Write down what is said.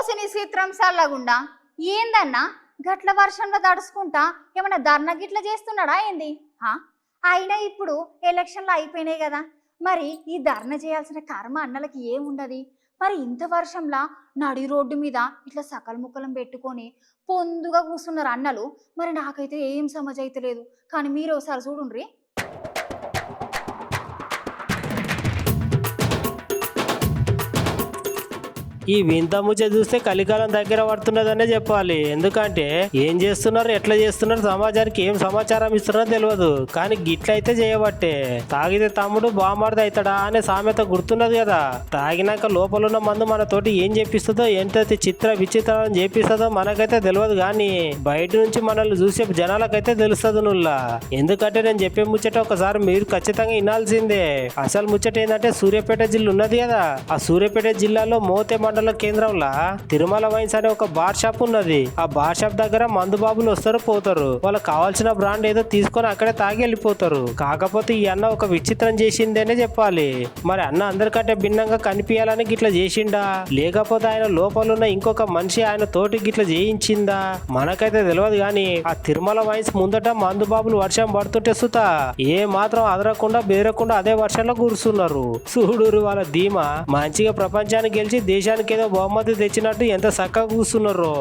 ఓసిని చిత్రం సల్లగుండా ఏందన్నా గట్ల వర్షంలో తడుచుకుంటా ఏమన్నా ధర్నా గిట్ల చేస్తున్నాడా ఏంది? అయినా ఇప్పుడు ఎలక్షన్లు అయిపోయినాయి కదా, మరి ఈ ధర్నా చేయాల్సిన కర్మ అన్నలకి ఏముండదు? మరి ఇంత వర్షంలా నడి రోడ్డు మీద ఇట్లా సకల ముక్కలం పెట్టుకొని పొందుగా కూర్చున్నారు అన్నలు. మరి నాకైతే ఏం సమజ్ అయితే లేదు, కానీ మీరు ఒకసారి చూడుండ్రి. ఈ వింత ముచ్చ చూస్తే కలికాలం దగ్గర పడుతున్నదనే చెప్పాలి. ఎందుకంటే ఏం చేస్తున్నారు, ఎట్లా చేస్తున్నారు, సమాజానికి ఏం సమాచారం ఇస్తున్నారో తెలియదు. కానీ గిట్లయితే చేయబట్టే తాగితే తమ్ముడు బామార్ది అవుతాడా అనే సామెత గుర్తున్నది కదా. తాగినాక లోపలున్న మందు మనతోటి ఏం చేపిస్తుందో, ఎంత చిత్ర విచిత్రం చేపిస్తుందో మనకైతే తెలియదు. కానీ బయట నుంచి మనల్ని చూసే జనాలకైతే తెలుస్తుంది నుల్లా. ఎందుకంటే నేను చెప్పే ముచ్చట ఒకసారి మీరు ఖచ్చితంగా వినాల్సిందే. అసలు ముచ్చట ఏంటంటే సూర్యాపేట జిల్లా ఉన్నది కదా, ఆ సూర్యాపేట జిల్లాలో మోతే మండల కేంద్రంలో తిరుమల వైన్స్ అనే ఒక బార్ షాప్ ఉన్నది. ఆ బార్ షాప్ దగ్గర మందు బాబులు వస్తారు పోతారు. వాళ్ళకి కావాల్సిన బ్రాండ్ ఏదో తీసుకొని అక్కడే తాగి వెళ్ళిపోతారు. కాకపోతే ఈ అన్న ఒక విచిత్రం చేసిందేనే చెప్పాలి. మరి అన్న అందరికంటే భిన్నంగా కనిపించాలని గిట్లా చేసిండా, లేకపోతే ఆయన లోపల ఉన్న ఇంకొక మనిషి ఆయన తోటి గిట్లా చేయించిందా మనకైతే తెలియదు. కానీ ఆ తిరుమల వైన్స్ ముందట మందు బాబులు వర్షం పడుతుంటే సుతా ఏ మాత్రం అదరకుండా బెదరకుండా అదే వర్షంలో కూర్చున్నారు. చూడురు వాళ్ళ ధీమా. మంచిగా ప్రపంచాన్ని గెలిచి దేశానికి ఏదో బహుమతి తెచ్చినట్టు ఎంత చక్కగా కూర్చున్నారు.